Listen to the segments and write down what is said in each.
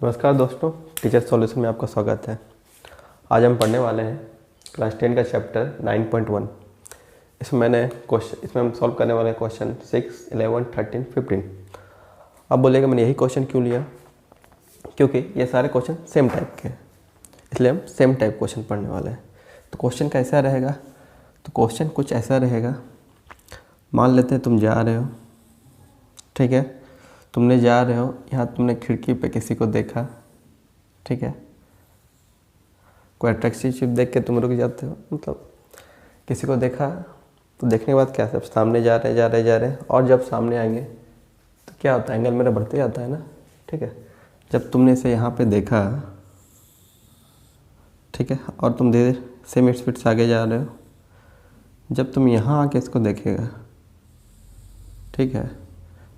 नमस्कार दोस्तों, teacher solution में आपका स्वागत है। आज हम पढ़ने वाले हैं क्लास 10 का चैप्टर 9.1। इसमें हम सॉल्व करने वाले हैं क्वेश्चन 6, 11, 13, 15। अब बोलेगा मैंने यही क्वेश्चन क्यों लिया, क्योंकि ये सारे क्वेश्चन सेम टाइप के हैं, इसलिए हम सेम टाइप क्वेश्चन पढ़ने वाले हैं। तो क्वेश्चन कैसा रहेगा? तो क्वेश्चन कुछ ऐसा रहेगा। मान लेते हैं तुम जा रहे हो, ठीक है, तुमने जा रहे हो, यहाँ तुमने खिड़की पे किसी को देखा, ठीक है, कोई अट्रैक्टिव चीज़ देख के तुम रुक जाते हो, मतलब किसी को देखा, तो देखने के बाद क्या, सब सामने जा रहे हैं और जब सामने आएंगे तो क्या होता है, एंगल मेरा बढ़ते जाता है ना, ठीक है। जब तुमने इसे यहाँ पे देखा, ठीक है, और तुम धीरे सेम स्पीड से आगे जा रहे हो, जब तुम यहाँ आके इसको देखेगा, ठीक है,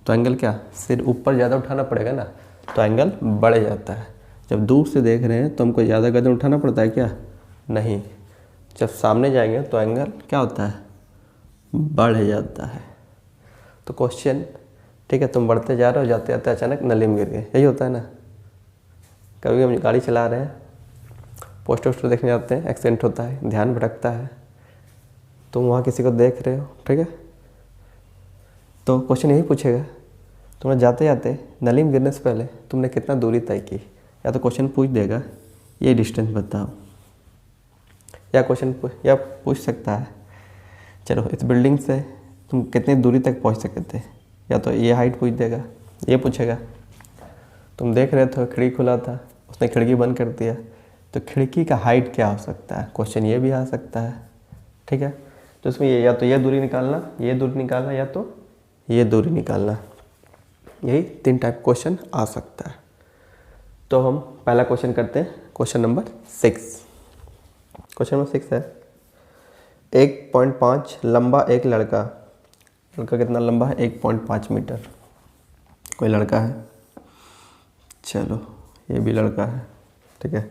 तो एंगल क्या, सिर ऊपर ज़्यादा उठाना पड़ेगा ना, तो एंगल बढ़ जाता है। जब दूर से देख रहे हैं तो हमको ज़्यादा गर्दन उठाना पड़ता है क्या? नहीं। जब सामने जाएंगे तो एंगल क्या होता है, बढ़ जाता है। तो क्वेश्चन, ठीक है, तुम बढ़ते जा रहे हो, जाते जाते अचानक नली में गिर गए, यही होता है ना। कभी हम गाड़ी चला रहे हैं, पोस्टर वोस्टर देखने जाते हैं, एक्सीडेंट होता है, ध्यान भटकता है, तुम वहाँ किसी को देख रहे हो, ठीक है, तो क्वेश्चन यही पूछेगा, तुमने जाते जाते नली में गिरने से पहले तुमने कितना दूरी तय की। या तो क्वेश्चन पूछ देगा ये डिस्टेंस बताओ, या या पूछ सकता है चलो इस बिल्डिंग से तुम कितनी दूरी तक पहुंच सके थे, या तो ये हाइट पूछ देगा। ये पूछेगा तुम देख रहे थे खिड़की खुला था, उसने खिड़की बंद कर दिया, तो खिड़की का हाइट क्या हो सकता है, क्वेश्चन ये भी आ सकता है, ठीक है। तो इसमें या तो ये दूरी निकालना, ये दूरी निकालना, या तो ये दूरी निकालना, यही 3 टाइप क्वेश्चन आ सकता है। तो हम पहला क्वेश्चन करते हैं, क्वेश्चन नंबर 6। क्वेश्चन नंबर 6 है, 1.5 लंबा एक लड़का कितना लंबा है, 1.5 मीटर। कोई लड़का है, चलो ये भी लड़का है, ठीक है।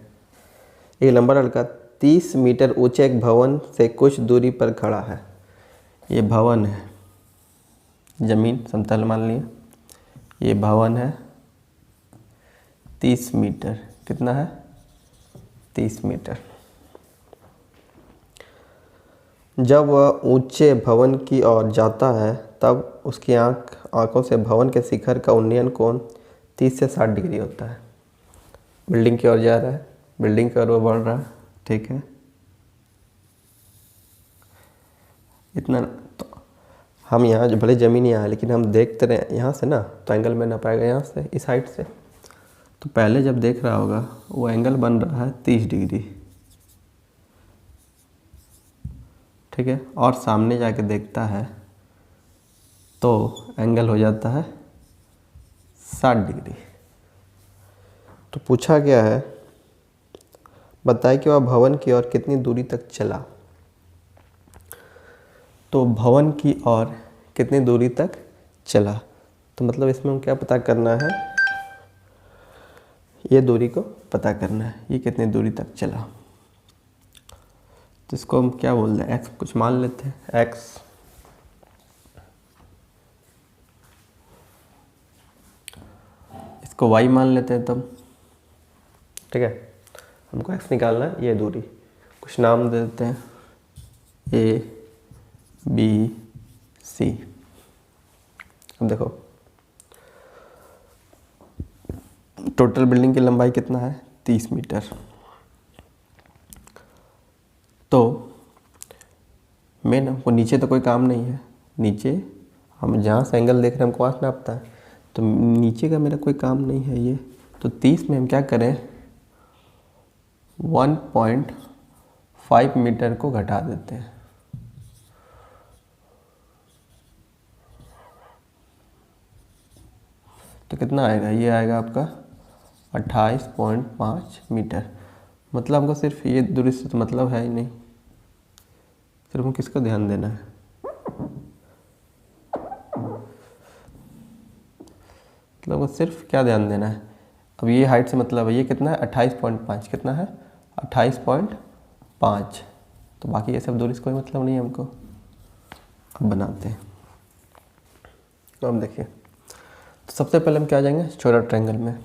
एक लंबा लड़का 30 मीटर ऊंचे एक भवन से कुछ दूरी पर खड़ा है। ये भवन है, जमीन समतल मान लिया, ये भवन है, 30 मीटर, कितना है, 30 मीटर। जब वह ऊंचे भवन की ओर जाता है तब उसकी आंखों से भवन के शिखर का उन्नयन कोण 30 से 60 डिग्री होता है। बिल्डिंग की ओर जा रहा है, बिल्डिंग की ओर वो बढ़ रहा है, ठीक है, इतना। तो हम यहाँ जो भले ज़मीन यहाँ है, लेकिन हम देखते रहे यहाँ से ना, तो एंगल में ना पाएगा यहाँ से, इस हाइट से। तो पहले जब देख रहा होगा वो एंगल बन रहा है 30 डिग्री, ठीक है, और सामने जाके देखता है तो एंगल हो जाता है 60 डिग्री। तो पूछा गया है, बताए कि वह भवन की ओर कितनी दूरी तक चला। तो भवन की ओर कितनी दूरी तक चला, तो मतलब इसमें हम क्या पता करना है, ये दूरी को पता करना है, ये कितनी दूरी तक चला। तो इसको हम क्या बोल रहे हैं, एक्स कुछ मान लेते हैं, एक्स, इसको वाई मान लेते हैं तब, ठीक है। हमको एक्स निकालना है, ये दूरी, कुछ नाम दे देते हैं, ए बी सी। अब देखो टोटल बिल्डिंग की लंबाई कितना है, 30 मीटर। तो मेन हमको नीचे तो कोई काम नहीं है, नीचे हम जहाँ से एंगल देख रहे हैं हमको वहाँ नापता है, तो नीचे का मेरा कोई काम नहीं है ये। तो 30 में हम क्या करें, 1.5 मीटर को घटा देते हैं, तो कितना आएगा, ये आएगा आपका 28.5 मीटर। मतलब हमको सिर्फ ये दूरी से तो मतलब है ही नहीं, सिर्फ हमको किसको ध्यान देना है, मतलब हमको सिर्फ क्या ध्यान देना है। अब ये हाइट से मतलब है, ये कितना है, 28.5, कितना है, 28.5। तो बाकी ये सब दूरी से कोई मतलब नहीं है हमको। अब बनाते हैं, तो अब देखिए, तो सबसे पहले हम क्या जाएंगे, चौड़ा ट्रायंगल में।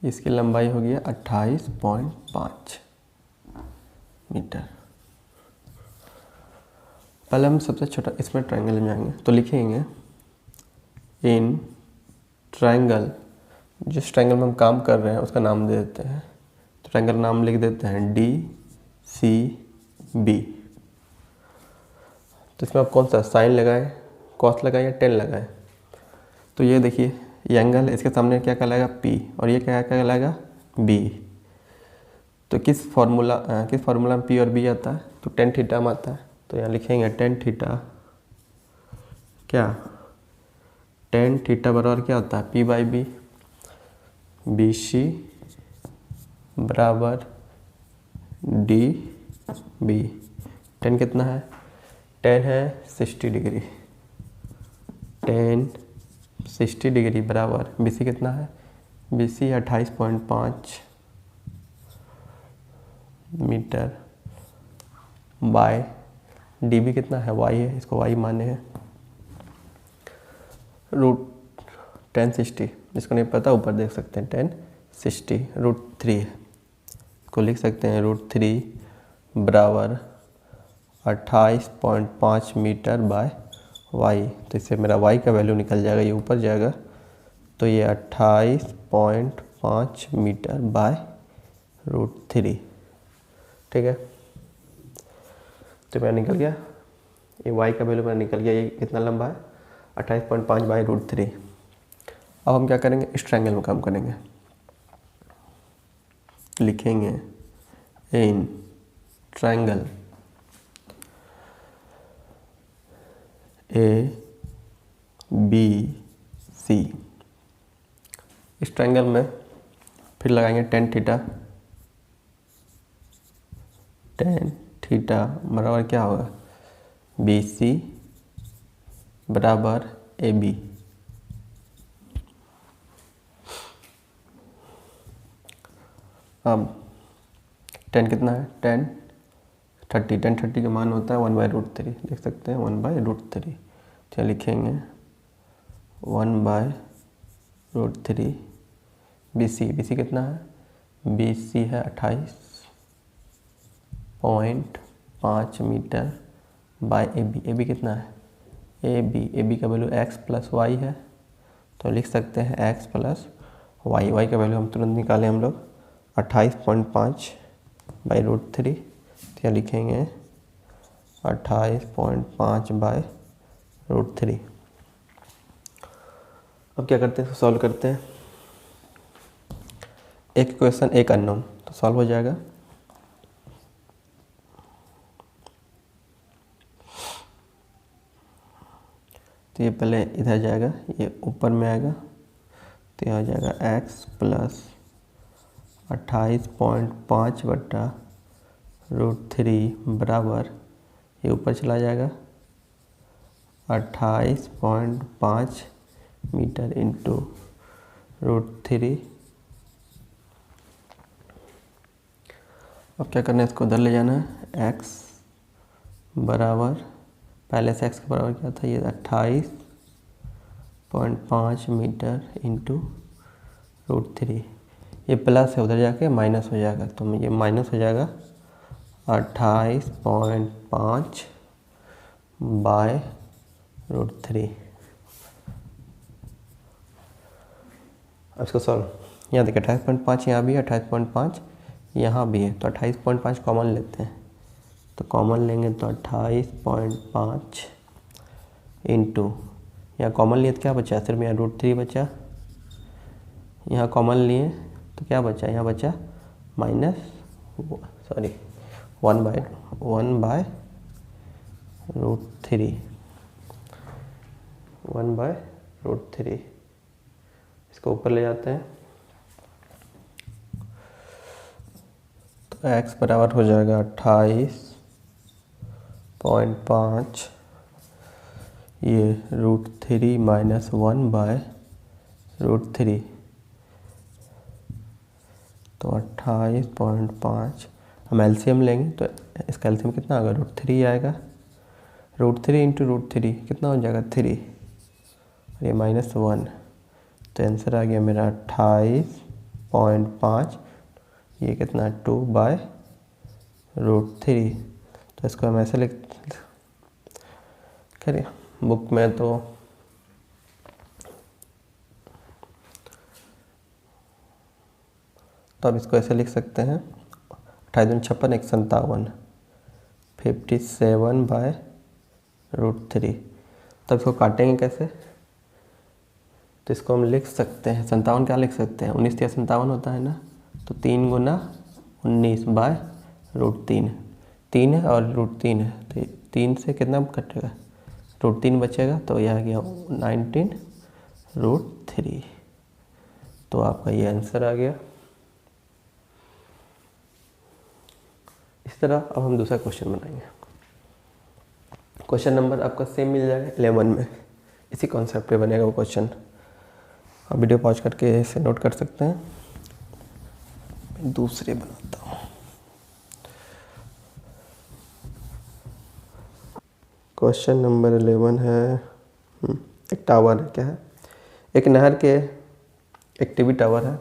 इसकी लंबाई होगी 28.5 मीटर। पहले हम सबसे छोटा इसमें ट्रायंगल में आएंगे, तो लिखेंगे इन ट्रायंगल, जिस ट्रायंगल में हम काम कर रहे हैं उसका नाम दे देते हैं, तो ट्रायंगल नाम लिख देते हैं DCB। तो इसमें आप कौन सा साइन लगाएं, कॉस लगाएं या टेन लगाएं। तो ये देखिए ये एंगल, इसके सामने क्या कहलाएगा P और ये क्या कहलाएगा B। तो किस फार्मूला में P और B आता है, तो टेन थीटा में आता है। तो यहाँ लिखेंगे टेन थीटा क्या, टेन थीटा बराबर क्या होता है P/B। BC बराबर DB। टेन कितना है, टेन है 60 डिग्री, टेन 60 डिग्री बराबर BC कितना है, BC 28.5 मीटर बाय DB कितना है, Y है, इसको Y माने हैं, √1060। जिसको नहीं पता ऊपर देख सकते हैं, 1060 √3 है, इसको लिख सकते हैं √3 बराबर 28.5 मीटर बाय Y। तो इससे मेरा Y का वैल्यू निकल जाएगा, ये ऊपर जाएगा, तो ये 28.5 मीटर बाय √3। ठीक है, तो मेरा निकल गया, ये Y का वैल्यू मेरा निकल गया, ये कितना लंबा है 28.5 बाय √3। अब हम क्या करेंगे, इस ट्रायंगल में काम करेंगे। लिखेंगे इन ट्रायंगल ABC। इस ट्रायंगल में फिर लगाएंगे टेन थीटा। टेन थीटा बराबर क्या होगा, BC बराबर AB। अब टेन कितना है, टेन 30 का मान होता है 1/√3, देख सकते हैं 1/√3। तो लिखेंगे 1/√3 BC कितना है, BC है 28.5 मीटर बाय AB कितना है, AB का वैल्यू x + y है, तो लिख सकते हैं x + y का वैल्यू हम तुरंत निकालें हम लोग 28.5/√3। तो यहाँ लिखेंगे 28.5/√3। अब क्या करते हैं, सॉल्व करते हैं। एक इक्वेशन एक अननोन, तो सॉल्व हो जाएगा। तो ये पहले इधर जाएगा, ये ऊपर में आएगा, तो यहाँ हो जाएगा x + 28.5/√3 बराबर, ये ऊपर चला जाएगा 28.5 मीटर इंटू √3। अब क्या करना है, इसको उधर ले जाना है। x बराबर, पहले से x के बराबर क्या था, ये 28.5 मीटर इंटू √3। ये प्लस है, उधर जाके माइनस हो जाएगा, तो ये माइनस हो जाएगा 28.5 बाय √3। अब इसको सॉल्व, यहाँ देखिए 28.5 यहाँ भी है, 28.5 यहाँ भी है, तो 28.5 कॉमन लेते हैं। तो कॉमन लेंगे तो 28.5 इंटू, यहाँ कॉमन लिए तो क्या बचा, सिर्फ यहाँ √3 बचा। यहाँ कॉमन लिए तो क्या बचा, यहाँ बचा -1/√3। इसको ऊपर ले जाते हैं, तो x बराबर हो जाएगा 28.5, ये √3 - 1/√3, तो 28.5। हम एलसीएम लेंगे तो इसका एलसीएम कितना होगा, √3 आएगा। √3 इंटू √3 कितना हो जाएगा 3, और ये -1, तो आंसर आ गया मेरा 28 0.5, ये कितना है 2/√3। तो इसको हम ऐसे लिख, खैर बुक में तो अब इसको ऐसे लिख सकते हैं 28×56 157, 57/√3। तब इसको काटेंगे कैसे, तो इसको हम लिख सकते हैं 57 क्या लिख सकते हैं, 19 या 57 होता है ना, तो 3 × 19/√3, 3 है और √3 है, तो 3 से कितना कटेगा, √3 बचेगा, तो यह आ गया 19√3। तो आपका ये आंसर आ गया। इस तरह अब हम दूसरा क्वेश्चन बनाएंगे। क्वेश्चन नंबर आपका सेम मिल जाएगा 11 में, इसी कॉन्सेप्ट पे बनेगा वो क्वेश्चन। आप वीडियो पॉज करके इसे नोट कर सकते हैं। मैं दूसरे बनाता हूँ। क्वेश्चन नंबर 11 है, एक टावर है, क्या है, एक नहर के एक टीवी टावर है,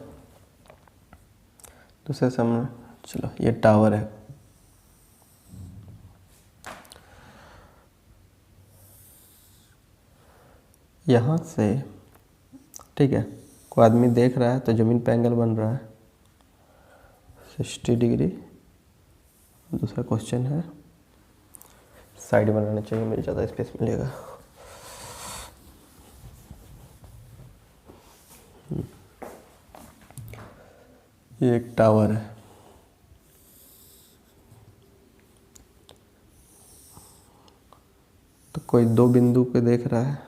दूसरे सामने, चलो ये टावर है, यहाँ से, ठीक है, कोई आदमी देख रहा है तो ज़मीन पे एंगल बन रहा है 60 डिग्री। दूसरा क्वेश्चन है, साइड बनाना चाहिए, मुझे ज़्यादा स्पेस मिलेगा। ये एक टावर है, तो कोई दो बिंदु को देख रहा है,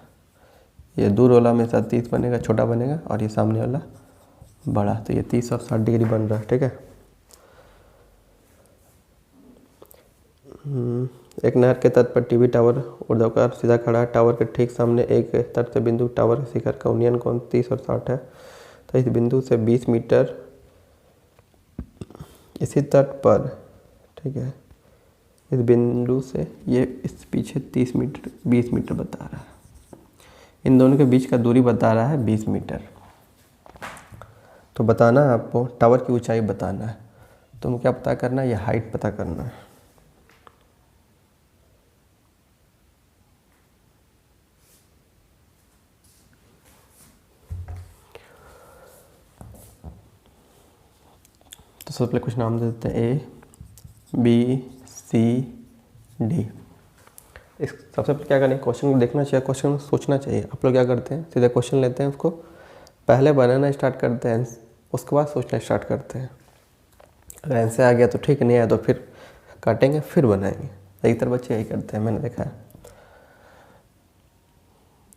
ये दूर वाला में 30 बनेगा, छोटा बनेगा, और ये सामने वाला बड़ा, तो ये 30 और 60 डिग्री बन रहा है, ठीक है। एक नहर के तट पर टीवी टावर ऊर्ध्वाधर सीधा खड़ा है, टावर के ठीक सामने एक तट से बिंदु टावर के शिखर का उन्नयन कोण 30 और 60 है, तो इस बिंदु से 20 मीटर, इसी तट पर, ठीक है, इस बिंदु से ये इस पीछे 30 मीटर 20 मीटर बता रहा है, इन दोनों के बीच का दूरी बता रहा है 20 मीटर। तो बताना है आपको, टावर की ऊंचाई बताना है, तो हमें क्या पता करना है, ये हाइट पता करना है। तो सबसे पहले कुछ नाम दे देते हैं, ABCD। इस सबसे पहले क्या करना है, क्वेश्चन को देखना चाहिए, क्वेश्चन को सोचना चाहिए। आप लोग क्या करते हैं, सीधा क्वेश्चन लेते हैं, उसको पहले बनाना स्टार्ट करते हैं, उसके बाद सोचना स्टार्ट करते हैं। अगर ऐसे आ गया तो ठीक, नहीं आया तो फिर काटेंगे, फिर बनाएंगे। ज़्यादातर बच्चे यही करते हैं, मैंने देखा है।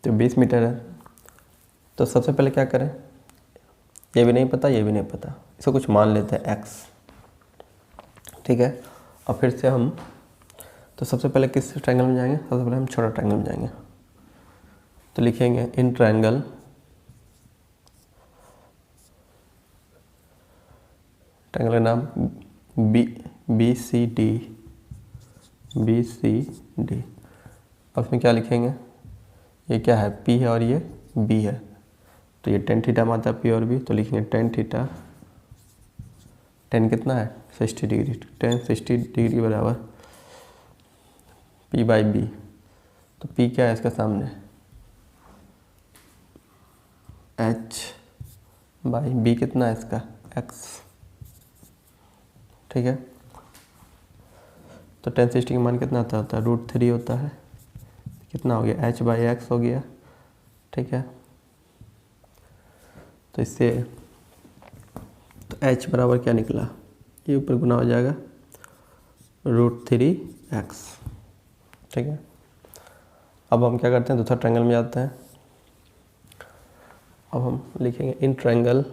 तो 20 मीटर है, तो सबसे पहले क्या करें, ये भी नहीं पता, ये भी नहीं पता, इसको कुछ मान लेते हैं x, ठीक है। और फिर से हम, तो सबसे पहले किस ट्रायंगल में जाएंगे, सबसे पहले हम छोटा ट्रायंगल में जाएंगे, तो लिखेंगे इन ट्रायंगल का नाम BCD। और उसमें क्या लिखेंगे, ये क्या है, P है और ये B है, तो ये tan थीटा में आता है P और B, तो लिखेंगे tan थीटा, tan कितना है 60 डिग्री, tan 60 डिग्री बराबर P/B। तो P क्या है इसका सामने, H/B कितना है इसका x, ठीक है। तो tan 60 का मान कितना होता है, √3 होता है, कितना हो गया, H/x हो गया, ठीक है। तो इससे तो H बराबर क्या निकला, ये ऊपर गुना हो जाएगा √3x, ठीक है। अब हम क्या करते हैं, दूसरा ट्रायंगल में जाते हैं। अब हम लिखेंगे इन ट्रायंगल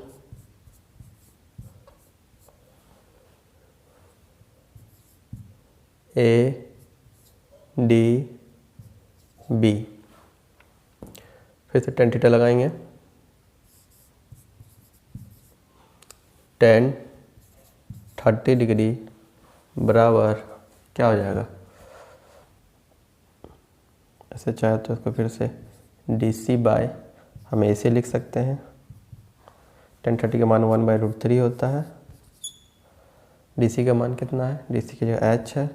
ADB। फिर से tan थीटा लगाएंगे, tan 30 डिग्री बराबर क्या हो जाएगा, ऐसे चाहे तो इसको फिर से DC बाय, हम ऐसे लिख सकते हैं, tan30 का मान 1/√3 होता है। DC का मान कितना है, DC की जगह h है,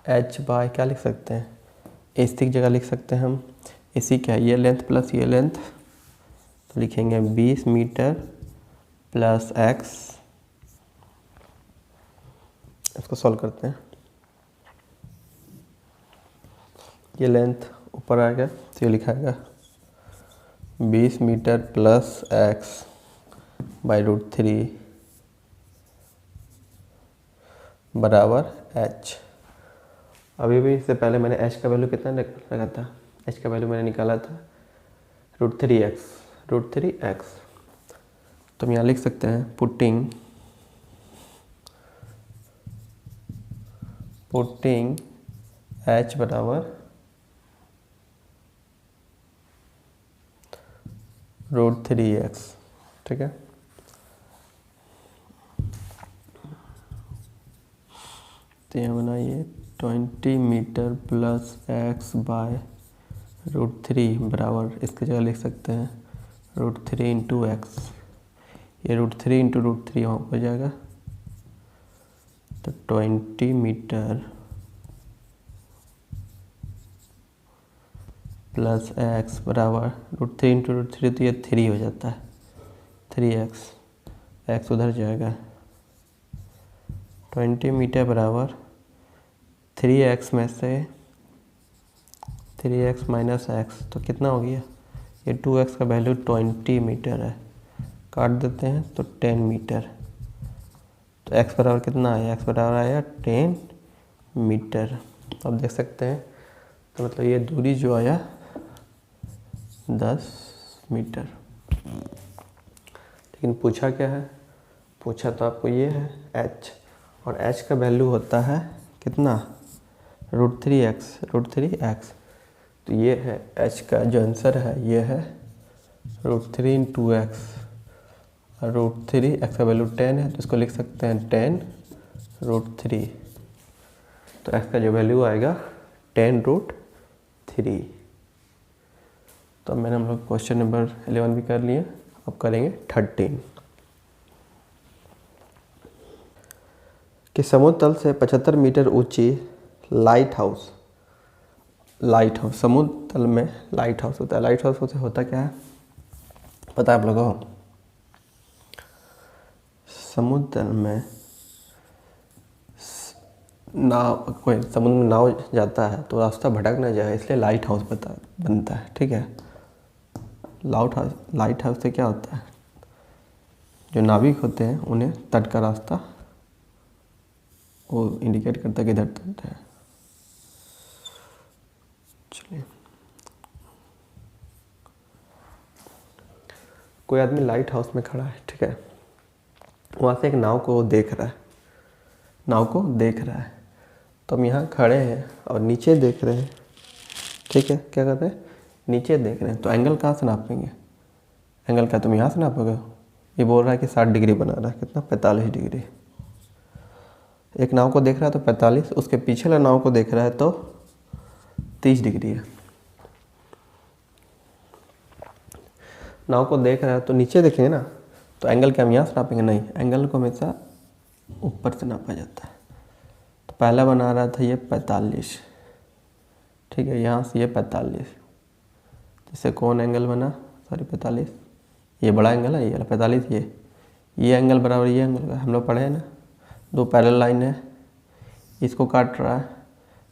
h बाय क्या लिख सकते हैं, AC की जगह लिख सकते हैं हम, AC क्या है, ये लेंथ प्लस ये लेंथ, तो लिखेंगे 20 मीटर प्लस x, इसको सॉल्व करते हैं। ये लेंथ ऊपर आएगा तो ये लिखाएगा 20 मीटर प्लस x/√3 बराबर h। अभी भी इससे पहले मैंने h का वैल्यू कितना लगा था, h का वैल्यू मैंने निकाला था √3x। तो हम यहाँ लिख सकते हैं पुटिंग h बराबर √3x, ठीक है। तो यहाँ बनाइए 20 मीटर प्लस x/√3 बराबर, इसकी जगह लिख सकते हैं √3 × x, ये √3 × √3 हो जाएगा, तो 20 मीटर प्लस x बराबर √3 × √3, तो ये 3 हो जाता है, 3x, x उधर जाएगा, 20 मीटर बराबर 3x में से 3x - x, तो कितना हो गया, ये 2x का वैल्यू 20 मीटर है, काट देते हैं तो 10 मीटर, तो x बराबर कितना आया, x बराबर आया 10 मीटर। तो आप देख सकते हैं, तो मतलब ये दूरी जो आया 10 मीटर। लेकिन पूछा क्या है, पूछा तो आपको ये है h, और h का वैल्यू होता है कितना, √3x, तो ये है h का जो आंसर है, ये है √3 × x, और √3 x का वैल्यू 10 है, तो इसको लिख सकते हैं 10√3, तो x का जो वैल्यू आएगा 10√3। तो अब मैंने हम लोग क्वेश्चन नंबर 11 भी कर लिए, अब करेंगे 13 कि समुद्र तल से 75 मीटर ऊंची लाइट हाउस, समुद्र तल में लाइट हाउस होता है। लाइट हाउस होता क्या है पता है आप लोगों को, समुद्र तल में नाव, कोई समुद्र में नाव जाता है तो रास्ता भटक ना जाए, इसलिए लाइट हाउस बनता है, ठीक है। लाइट हाउस से क्या होता है, जो नाविक होते हैं उन्हें तट का रास्ता वो इंडिकेट करता है कि इधर तट है। चलिए, कोई आदमी लाइट हाउस में खड़ा है, ठीक है, वहाँ से एक नाव को देख रहा है, तो हम यहाँ खड़े हैं और नीचे देख रहे हैं, ठीक है, क्या करते हैं, नीचे देख रहे हैं, तो एंगल कहाँ से नापेंगे, एंगल क्या तुम यहाँ से नापोगे, ये बोल रहा है कि 60 डिग्री बना रहा है, कितना 45 डिग्री, एक नाव को देख रहा है तो 45, उसके पीछे वाला नाव को देख रहा है तो 30 डिग्री है। नाव को देख रहा है तो नीचे देखेंगे ना, तो एंगल क्या हम यहाँ से नापेंगे, नहीं, एंगल को हमेशा ऊपर से नापा जाता है। तो पहला बना रहा था ये 45, ठीक है, यहाँ से ये 45, जिससे कौन एंगल बना, सॉरी 45, ये बड़ा एंगल है, ये 45, ये एंगल बराबर ये एंगल का, हम लोग पढ़े हैं ना, दो पैरेलल लाइन है, इसको काट रहा है,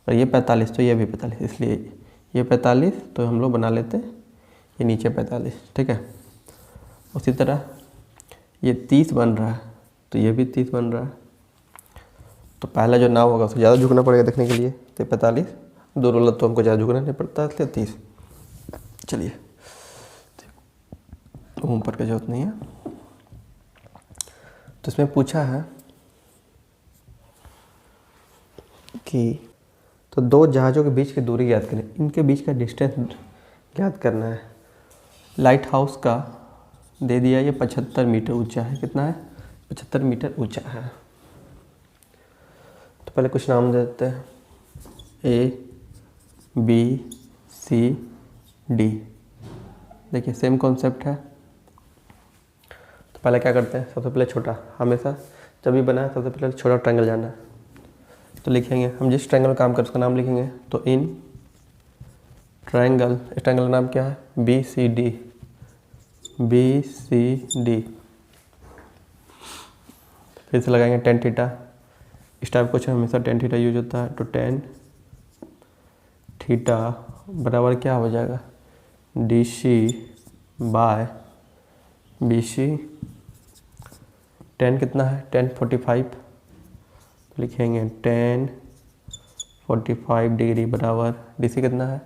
और ये 45 तो ये भी 45, इसलिए ये 45 तो हम लोग बना लेते हैं ये नीचे 45, ठीक है। उसी तरह ये 30 बन रहा है तो ये भी 30 बन रहा है, तो पहला जो नाव होगा उसको ज़्यादा झुकना पड़ेगा देखने के लिए, तो 45, दो रोलर तो हमको ज़्यादा झुकना नहीं पड़ता, इसलिए 30। चलिए, ऊपर का जरूरत नहीं है। तो इसमें पूछा है कि तो दो जहाज़ों के बीच की दूरी ज्ञात करें, इनके बीच का डिस्टेंस ज्ञात करना है। लाइट हाउस का दे दिया ये 75 मीटर ऊंचा है, कितना है 75 मीटर ऊंचा है। तो पहले कुछ नाम दे देते हैं, A B C D। देखिए सेम कॉन्सेप्ट है, पहले क्या करते हैं, सबसे पहले छोटा, हमेशा जब भी बना है सबसे पहले छोटा ट्रायंगल जाना है। तो लिखेंगे हम जिस ट्रायंगल में काम कर उसका नाम लिखेंगे। तो इन ट्रायंगल, इस ट्रायंगल का नाम क्या है, बी सी डी। फिर से लगाएंगे टेन थीटा। इस टाइप क्वेश्चन हमेशा टेन थीटा यूज होता है। तो टेन थीटा बराबर क्या हो जाएगा, D C by B C. Tan कितना है, 1045, लिखेंगे 1045 डिग्री बराबर डी सी कितना है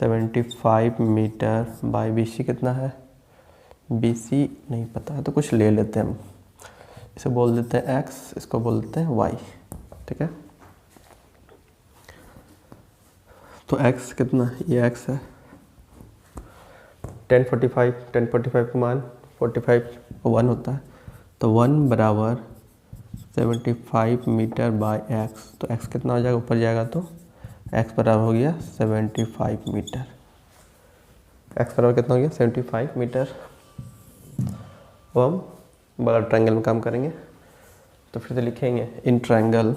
75 मीटर बाय बी सी कितना है, बी सी नहीं पता है तो कुछ ले लेते हैं हम, इसे बोल देते हैं एक्स, इसको बोल देते हैं वाई। ठीक है, तो एक्स कितना, ये एक्स है। 1045 का मान 45 1 होता है, तो 1 बराबर 75 मीटर बाय एक्स। तो एक्स कितना हो जाएगा, ऊपर जाएगा तो एक्स बराबर हो गया 75 मीटर। एक्स बराबर कितना हो गया 75 मीटर। अब हम बड़ा ट्रायंगल में काम करेंगे। तो फिर से लिखेंगे in triangle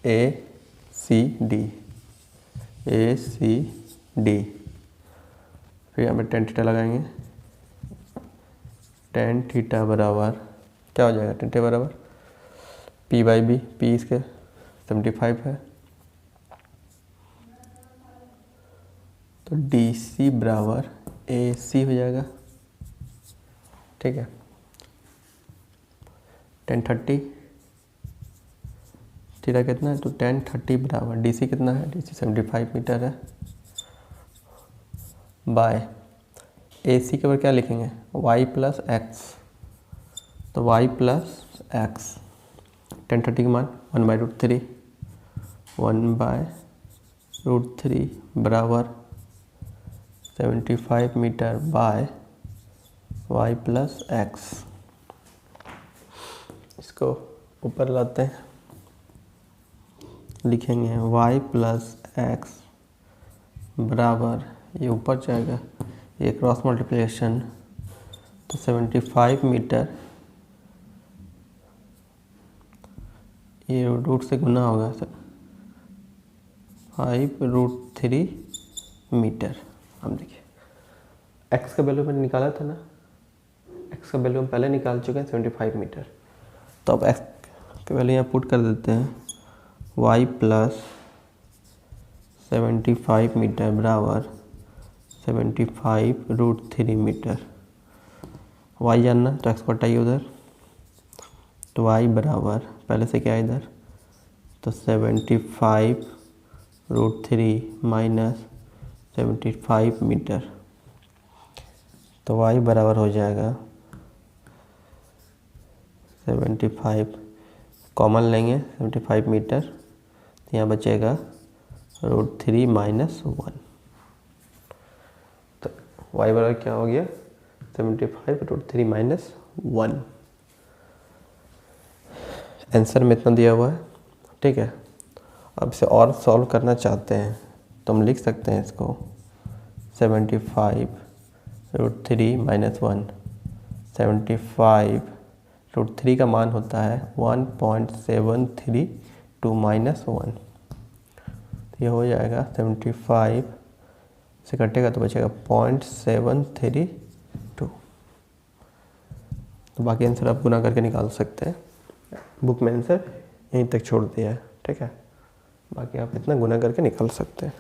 A C D, फिर यहाँ पे टेन थीटा लगाएंगे। टेन थीटा बराबर क्या हो जाएगा, टेन थीटा बराबर पी बाई बी, पी इसके 75 है, तो डी सी बराबर ए सी हो जाएगा। ठीक है, 1030 थीटा कितना है, तो 1030 बराबर डी सी कितना है, डी सी 75 मीटर है बाय ए सी के ऊपर क्या लिखेंगे, वाई प्लस एक्स। तो वाई प्लस एक्स 1030 का मान 1/√3, 1/√3 बराबर 75 metre by Y plus X. इसको ऊपर लाते हैं, लिखेंगे वाई प्लस एक्स बराबर, ये ऊपर जाएगा, ये क्रॉस मल्टीप्लिकेशन, तो 75 मीटर, ये रूट से गुना होगा सर, 5√3 मीटर। हम देखिए एक्स का वैल्यू मैंने निकाला था ना, एक्स का वैल्यू हम पहले निकाल चुके हैं 75 मीटर। तो अब एक्स का वैल्यू यहाँ पुट कर देते हैं, वाई प्लस 75 मीटर बराबर 75√3 मीटर। वाई जानना तो एक्स को हटाइए उधर, तो वाई बराबर पहले से क्या है इधर, तो 75√3 माइनस 75 मीटर, तो वाई बराबर हो जाएगा 75, कॉमन लेंगे 75 मीटर, तो यहाँ बचेगा √3 माइनस 1। तो वाई बराबर क्या हो गया 75√3 माइनस 1। आंसर में इतना दिया हुआ है। ठीक है, अब इसे और सॉल्व करना चाहते हैं तो हम लिख सकते हैं इसको 75√3 माइनस 1। 75√3 का मान होता है 1.732 माइनस 1, तो ये हो जाएगा 75 से कटेगा तो बचेगा 0.732। तो बाकी आंसर आप गुना करके निकाल सकते हैं, बुक में आंसर यहीं तक छोड़ दिया है। ठीक है, बाकी आप इतना गुना करके निकाल सकते हैं।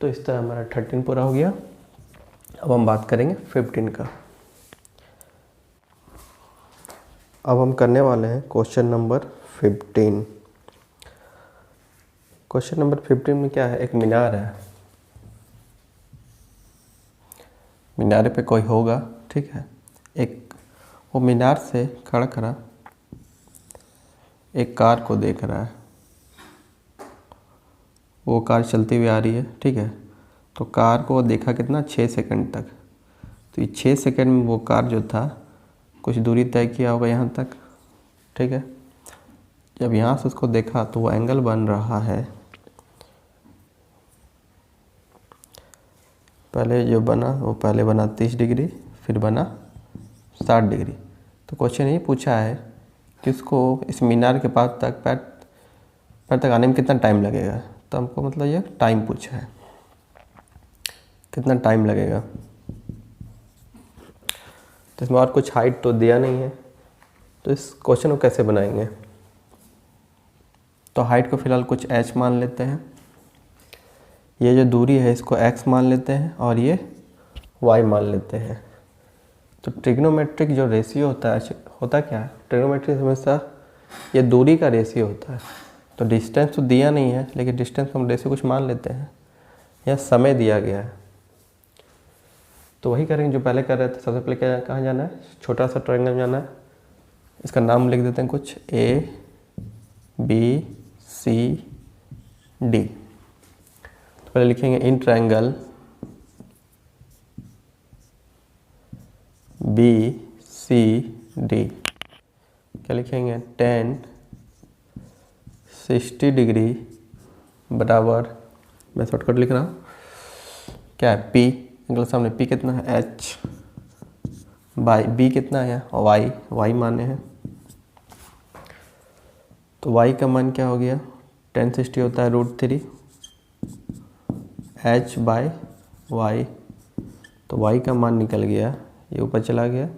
तो इस तरह हमारा 13 पूरा हो गया। अब हम बात करेंगे 15 का। अब हम करने वाले हैं क्वेश्चन नंबर 15। क्वेश्चन नंबर 15 में क्या है, एक मीनार है, मीनारे पे कोई होगा। ठीक है, एक वो मीनार से खड़ा खड़ा एक कार को देख रहा है, वो कार चलती हुई आ रही है। ठीक है, तो कार को देखा कितना 6 सेकंड तक, तो ये 6 सेकंड में वो कार जो था कुछ दूरी तय किया होगा यहाँ तक। ठीक है, जब यहाँ से उसको देखा तो वो एंगल बन रहा है, पहले जो बना वो पहले बना 30 डिग्री, फिर बना 60 डिग्री। तो क्वेश्चन ये पूछा है कि उसको इस मीनार के पास तक पैर तक आने में कितना टाइम लगेगा। तो हमको मतलब ये टाइम पूछा है, कितना टाइम लगेगा। तो इसमें और कुछ हाइट तो दिया नहीं है, तो इस क्वेश्चन को कैसे बनाएंगे। तो हाइट को फिलहाल कुछ h मान लेते हैं, ये जो दूरी है इसको x मान लेते हैं और ये y मान लेते हैं। तो ट्रिग्नोमेट्रिक जो रेशियो होता क्या है, ट्रिग्नोमेट्रिक हमेशा ये दूरी का रेशियो होता है। तो डिस्टेंस तो दिया नहीं है, लेकिन डिस्टेंस हम रेशियो कुछ मान लेते हैं, यह समय दिया गया है। तो वही करेंगे जो पहले कर रहे थे। सबसे पहले कहाँ जाना है, छोटा सा ट्रायंगल में जाना है। इसका नाम लिख देते हैं कुछ ABCD। तो पहले लिखेंगे इन ट्रायंगल BCD क्या लिखेंगे, tan 60 डिग्री बराबर, मैं शॉर्टकट लिख रहा हूँ, क्या है P, एंगल सामने P कितना है H बाई B कितना है Y माने हैं। तो Y का मान क्या हो गया, tan 60 होता है √3 H बाई Y। तो Y का मान निकल गया, ये ऊपर चला गया,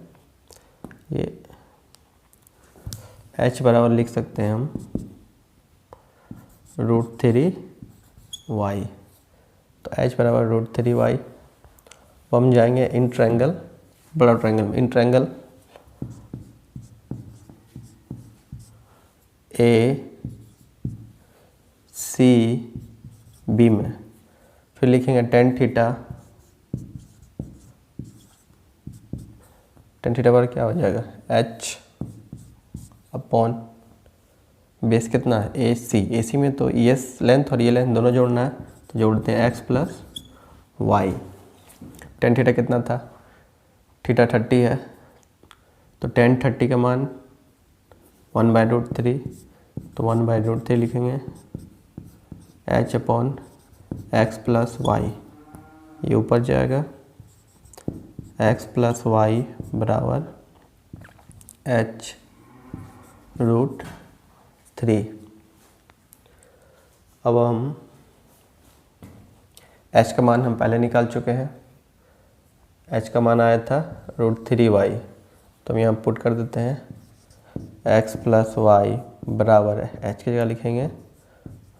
ये H बराबर लिख सकते हैं हम √3Y। तो H बराबर √3Y। अब हम जाएंगे इन ट्रायंगल, बड़ा ट्रायंगल में, इन ट्रायंगल ACB में फिर लिखेंगे tan थीटा पर क्या हो जाएगा, H अपॉन बेस कितना है AC में तो ES लेंथ और ये लेंथ दोनों जोड़ना है, तो जोड़ते हैं x plus Y. tan theta कितना था, थीटा 30 है, तो tan 30 का मान 1/√3, तो 1/√3 लिखेंगे H upon x plus Y. ये ऊपर जाएगा, x प्लस वाई बराबर H√3। अब हम h का मान हम पहले निकाल चुके हैं, h का मान आया था √3y। तो हम यहाँ पुट कर देते हैं x प्लस वाई बराबर है, h की जगह लिखेंगे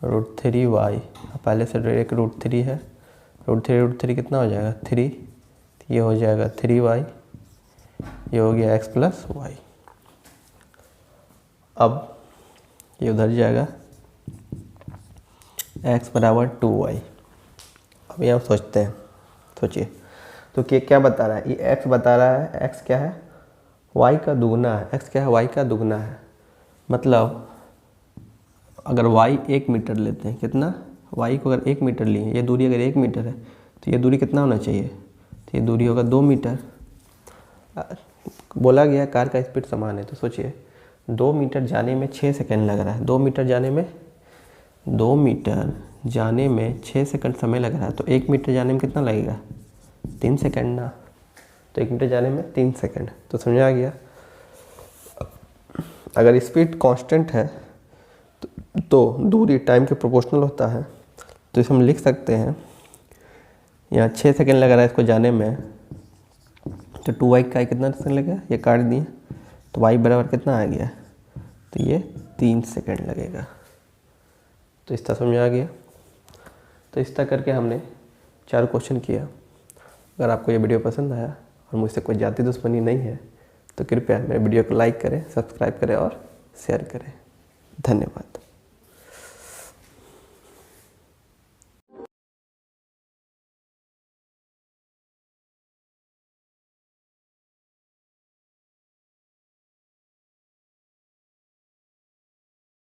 √3y। पहले से एक √3 है, √3 कितना हो जाएगा 3, ये हो जाएगा 3y, ये हो गया x प्लस वाई। अब ये उधर जाएगा, x बराबर 2y। अब यहाँ सोचते हैं, सोचिए तो क्या बता रहा है, ये x बता रहा है, x क्या है y का दुगना है, x क्या है y का दुगना है। मतलब अगर y 1 मीटर लेते हैं, कितना, y को अगर 1 मीटर लिए, ये दूरी अगर 1 मीटर है तो ये दूरी कितना होना चाहिए, तो ये दूरी होगा 2 मीटर। बोला गया कार का स्पीड समान है, तो सोचिए 2 मीटर जाने में 6 सेकंड लग रहा है, 2 मीटर जाने में 6 सेकंड समय लग रहा है, तो 1 मीटर जाने में कितना लगेगा 3 सेकंड ना। तो 1 मीटर जाने में 3 सेकंड, तो समझा गया। अगर स्पीड कांस्टेंट है तो दूरी टाइम के प्रोपोर्शनल होता है, तो इसे हम लिख सकते हैं, यहाँ 6 सेकंड लग रहा है इसको जाने में, तो 2y का कितना सेकंड लगेगा, ये काट दिए, तो y बराबर कितना आ गया, तो ये 3 सेकंड लगेगा। तो इस तरह समझ आ गया। तो इस तरह करके हमने 4 क्वेश्चन किया। अगर आपको ये वीडियो पसंद आया और मुझसे कोई जाति दुश्मनी नहीं है तो कृपया मेरे वीडियो को लाइक करें, सब्सक्राइब करें और शेयर करें। धन्यवाद।